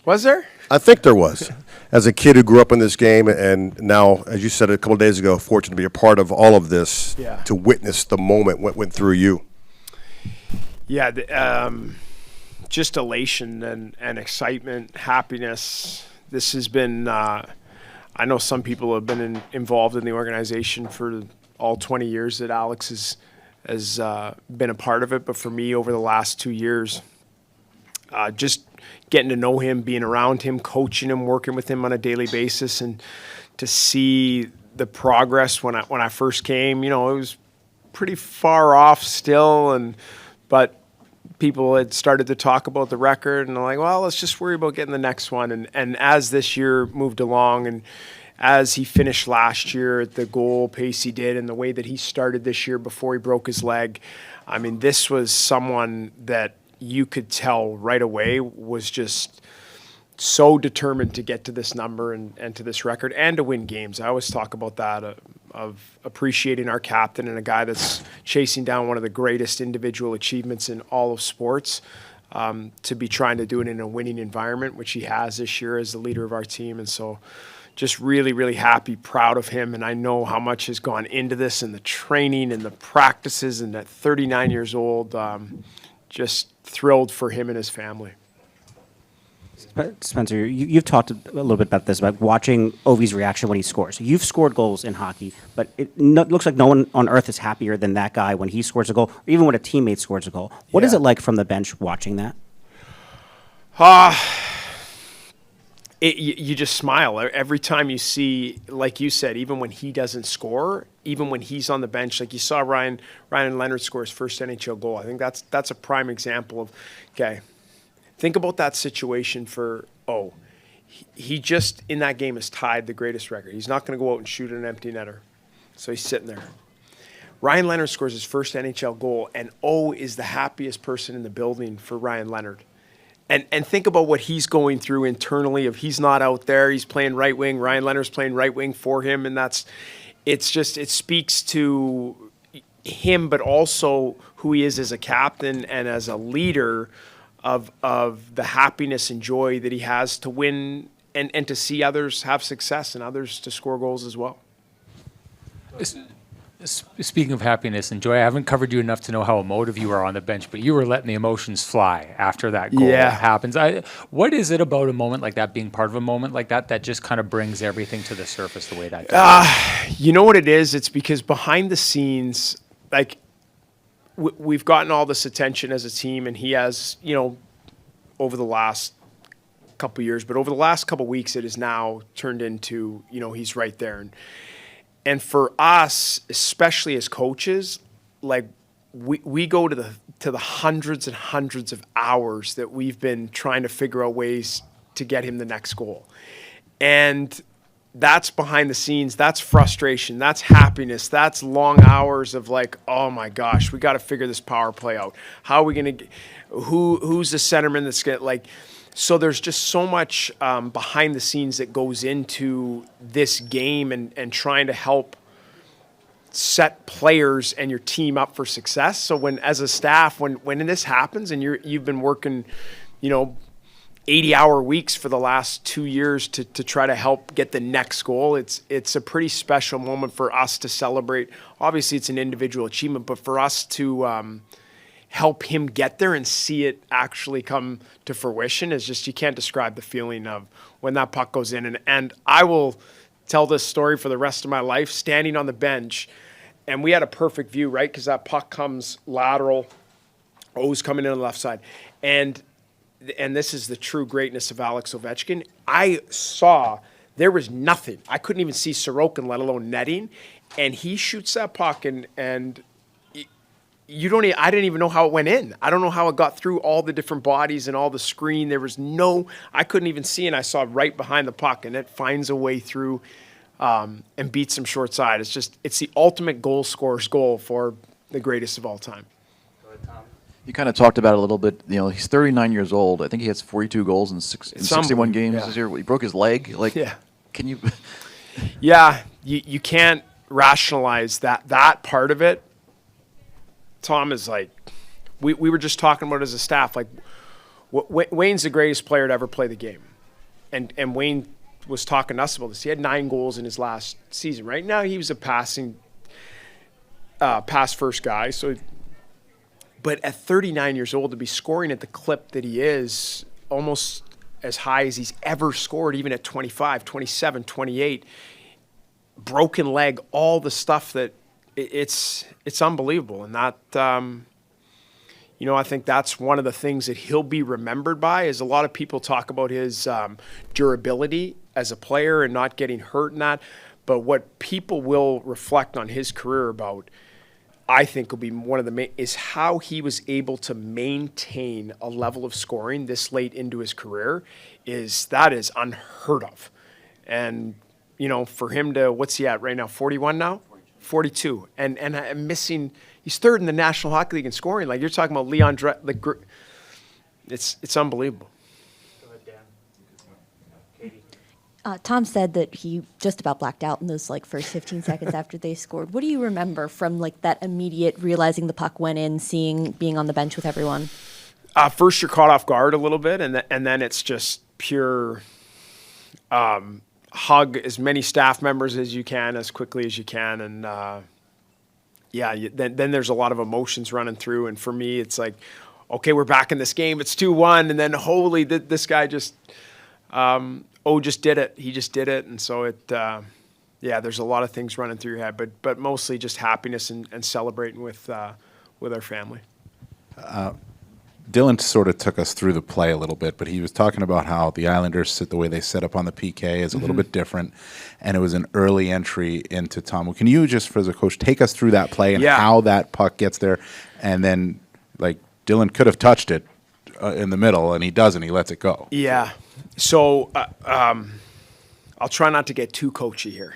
Was there? I think there was. As a kid who grew up in this game, and now, as you said a couple of days ago, fortunate to be a part of all of this, to witness the moment what went through you. Yeah, just elation and excitement, happiness. This has been, I know some people have been involved in the organization for all 20 years that Alex has been a part of it, but for me over the last 2 years, just getting to know him, being around him, coaching him, working with him on a daily basis, and to see the progress when I first came, it was pretty far off still, but people had started to talk about the record, and I'm like, well, let's just worry about getting the next one. And as this year moved along, and as he finished last year at the goal pace he did, and the way that he started this year before he broke his leg, I mean, this was someone that you could tell right away was just so determined to get to this number and to this record and to win games. I always talk about that, of appreciating our captain and a guy that's chasing down one of the greatest individual achievements in all of sports, to be trying to do it in a winning environment, which he has this year as the leader of our team. And so just really, really happy, proud of him. And I know how much has gone into this and the training and the practices, and at 39 years old, just thrilled for him and his family. Spencer, you've talked a little bit about this, about watching Ovi's reaction when he scores. You've scored goals in hockey, but it looks like no one on earth is happier than that guy when he scores a goal, or even when a teammate scores a goal. What is it like from the bench watching that? You just smile every time you see, like you said, even when he doesn't score, even when he's on the bench, like you saw Ryan Leonard score his first NHL goal. I think that's a prime example of, okay, think about that situation for, he just in that game has tied the greatest record. He's not going to go out and shoot an empty netter. So he's sitting there. Ryan Leonard scores his first NHL goal, and is the happiest person in the building for Ryan Leonard. And think about what he's going through internally. If he's not out there, he's playing right wing. Ryan Leonard's playing right wing for him, and it speaks to him, but also who he is as a captain and as a leader of the happiness and joy that he has to win and to see others have success and others to score goals as well. Speaking of happiness and joy, I haven't covered you enough to know how emotive you are on the bench, but you were letting the emotions fly after that goal happens. What is it about a moment like that, being part of a moment like that, that just kind of brings everything to the surface the way that does? You know what it is? It's because behind the scenes, like, we've gotten all this attention as a team, and he has, over the last couple years, but over the last couple weeks, it has now turned into, he's right there. And for us, especially as coaches, like we go to the hundreds and hundreds of hours that we've been trying to figure out ways to get him the next goal. And that's behind the scenes. That's frustration. That's happiness. That's long hours of like, oh my gosh, we got to figure this power play out. How are we going to who's the centerman that's going to, like, so there's just so much behind the scenes that goes into this game and trying to help set players and your team up for success. So when, as a staff, when this happens and you've been working, 80-hour weeks for the last 2 years to try to help get the next goal, it's a pretty special moment for us to celebrate. Obviously, it's an individual achievement, but for us to help him get there and see it actually come to fruition is just, you can't describe the feeling of when that puck goes in. And I will tell this story for the rest of my life, standing on the bench, and we had a perfect view, right? Because that puck comes lateral, O's coming in on the left side. And this is the true greatness of Alex Ovechkin. I saw there was nothing. I couldn't even see Sorokin, let alone netting. And he shoots that puck, and I didn't even know how it went in. I don't know how it got through all the different bodies and all the screen. There was I couldn't even see, and I saw right behind the puck, and it finds a way through and beats him short side. It's the ultimate goal scorer's goal for the greatest of all time. You kind of talked about it a little bit. He's 39 years old. I think he has 42 goals in 61 games this year. He broke his leg. Can you? Yeah, you can't rationalize that part of it. Tom is like, we were just talking about it as a staff, like, Wayne's the greatest player to ever play the game. and Wayne was talking to us about this. He had 9 goals in his last season. Right now, he was a pass first guy. So, but at 39 years old, to be scoring at the clip that he is, almost as high as he's ever scored, even at 25, 27, 28, broken leg, all the stuff that it's unbelievable. And that, I think that's one of the things that he'll be remembered by. Is a lot of people talk about his durability as a player and not getting hurt and that. But what people will reflect on his career about, I think, will be one of the main, is how he was able to maintain a level of scoring this late into his career. That is unheard of. And, for him to, what's he at right now, 41 now? 42. And I'm missing, he's third in the National Hockey League in scoring. Like, you're talking about Leon, it's unbelievable. Tom said that he just about blacked out in those first 15 seconds after they scored. What do you remember from that immediate realizing the puck went in, being on the bench with everyone? First, you're caught off guard a little bit, and then it's just pure hug as many staff members as you can, as quickly as you can, and then there's a lot of emotions running through. And for me, it's like, okay, we're back in this game. It's 2-1, and then holy, this guy just. Just did it. He just did it. And so there's a lot of things running through your head, but mostly just happiness and celebrating with our family. Dylan sort of took us through the play a little bit, but he was talking about how the Islanders, the way they set up on the PK is a little bit different, and it was an early entry into Tom. Can you just, as a coach, take us through that play and how that puck gets there? And then, Dylan could have touched it in the middle, and he doesn't. He lets it go. Yeah. So I'll try not to get too coachy here.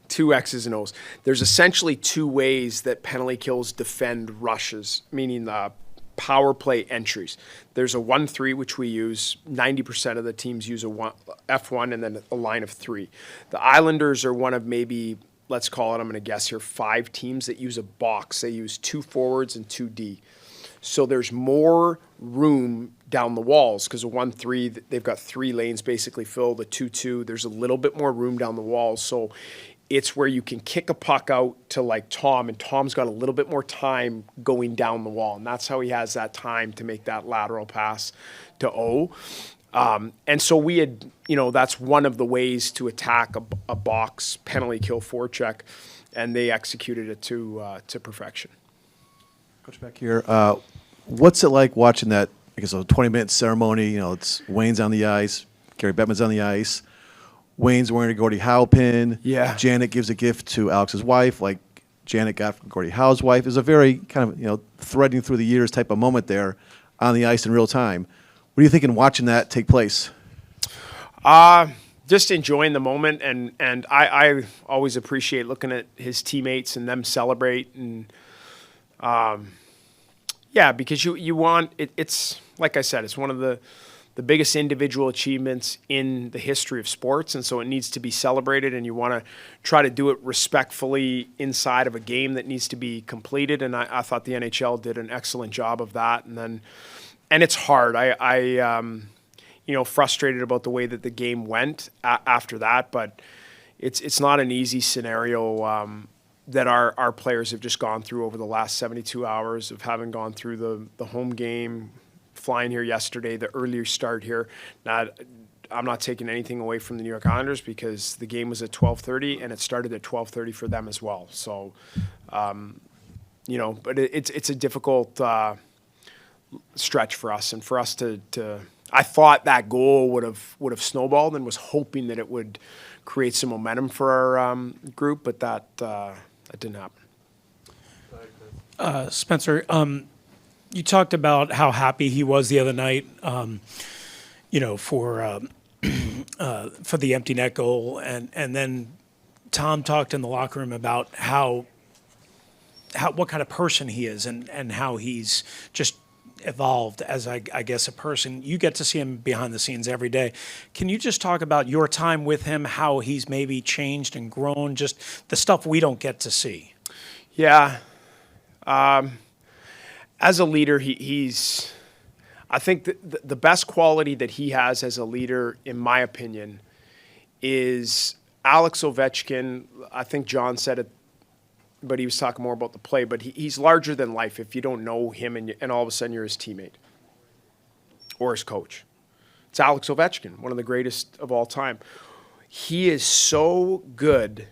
2 X's and O's. There's essentially 2 ways that penalty kills defend rushes, meaning the power play entries. There's a 1-3, which we use. 90% of the teams use a F1 and then a line of 3. The Islanders are one of maybe, let's call it, I'm going to guess here, 5 teams that use a box. They use 2 forwards and 2 D. So there's more room down the walls because a 1-3, they've got 3 lanes basically filled. A 2-2, there's a little bit more room down the walls. So it's where you can kick a puck out to Tom, and Tom's got a little bit more time going down the wall. And that's how he has that time to make that lateral pass to O. And so we had, that's one of the ways to attack a box penalty kill forecheck, and they executed it to perfection. Coach, back here, what's it like watching that, a 20-minute ceremony? It's Wayne's on the ice, Gary Bettman's on the ice, Wayne's wearing a Gordie Howe pin. Yeah. Janet gives a gift to Alex's wife, like Janet got from Gordie Howe's wife. It was a very kind of, threading through the years type of moment there on the ice in real time. What are you thinking watching that take place? Just enjoying the moment, and I always appreciate looking at his teammates and them celebrate, and because you want it. It's like I said, it's one of the biggest individual achievements in the history of sports, and so it needs to be celebrated, and you want to try to do it respectfully inside of a game that needs to be completed, and I thought the NHL did an excellent job of that. And it's hard. I frustrated about the way that the game went after that, but it's not an easy scenario that our players have just gone through over the last 72 hours of having gone through the home game, flying here yesterday, the earlier start here. I'm not taking anything away from the New York Islanders because the game was at 12:30 and it started at 12:30 for them as well. So, but it's a difficult stretch for us, and for us to I thought that goal would have snowballed, and was hoping that it would create some momentum for our group, but that didn't happen. Spencer, you talked about how happy he was the other night, for the empty net goal, and then Tom talked in the locker room about what kind of person he is, and how he's just evolved as I guess a person. You get to see him behind the scenes every day. Can you just talk about your time with him, how he's maybe changed and grown, just the stuff we don't get to see? Yeah. As a leader, he's I think the best quality that he has as a leader, in my opinion, is Alex Ovechkin. I think John said it, but he was talking more about the play. But he's larger than life if you don't know him and all of a sudden you're his teammate or his coach. It's Alex Ovechkin, one of the greatest of all time. He is so good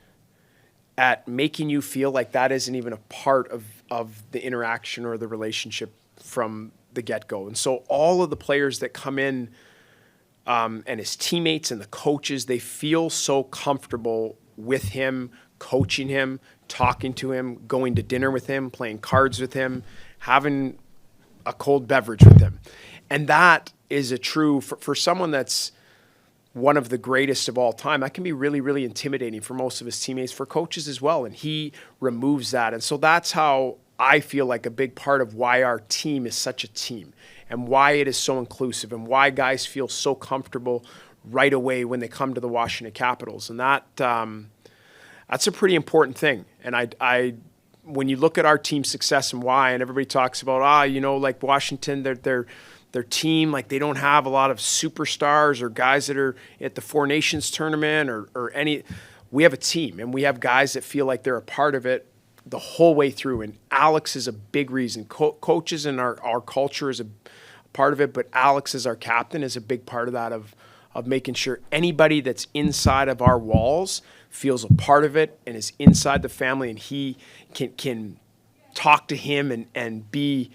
at making you feel like that isn't even a part of the interaction or the relationship from the get-go. And so all of the players that come in and his teammates and the coaches, they feel so comfortable with him, coaching him, talking to him, going to dinner with him, playing cards with him, having a cold beverage with him. And that is a true, for someone that's one of the greatest of all time, that can be really, really intimidating for most of his teammates, for coaches as well. And he removes that. And so that's how I feel like a big part of why our team is such a team and why it is so inclusive and why guys feel so comfortable right away when they come to the Washington Capitals. And that that's a pretty important thing. And I when you look at our team's success and why, and everybody talks about, like Washington, their team, like they don't have a lot of superstars or guys that are at the Four Nations tournament or any. We have a team, and we have guys that feel like they're a part of it the whole way through. And Alex is a big reason. Coaches and our culture is a part of it, but Alex as our captain is a big part of that, of making sure anybody that's inside of our walls feels a part of it and is inside the family, and he can talk to him and be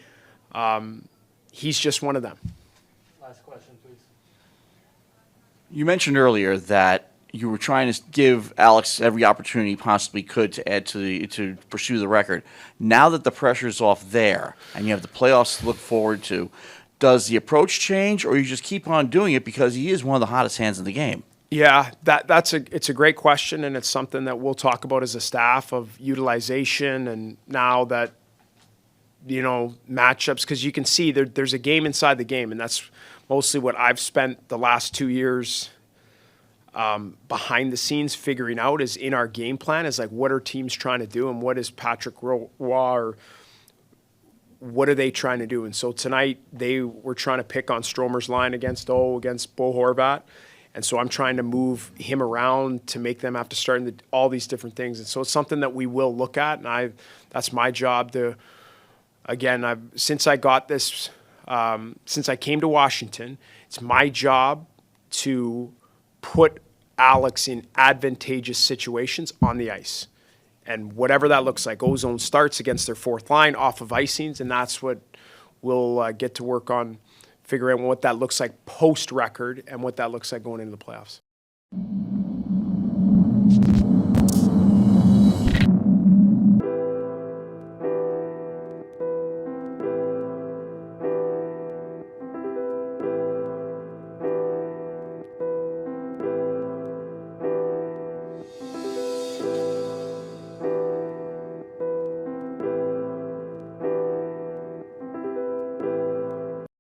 he's just one of them. Last question, please. You mentioned earlier that you were trying to give Alex every opportunity you possibly could to add to pursue the record. Now that the pressure's off there and you have the playoffs to look forward to, does the approach change, or you just keep on doing it because he is one of the hottest hands in the game? Yeah, it's a great question, and it's something that we'll talk about as a staff of utilization. And now that matchups, because you can see there's a game inside the game, and that's mostly what I've spent the last 2 years behind the scenes figuring out, is in our game plan, is like, what are teams trying to do, and what is Patrick Roy, or what are they trying to do? And so tonight they were trying to pick on Stromer's line against Bo Horvat, and so I'm trying to move him around to make them have to start in all these different things. And so it's something that we will look at, and that's my job to. Again, since I got this, since I came to Washington, it's my job to put Alex in advantageous situations on the ice. And whatever that looks like, Ozone starts against their fourth line off of icings, and that's what we'll get to work on, figuring out what that looks like post-record and what that looks like going into the playoffs.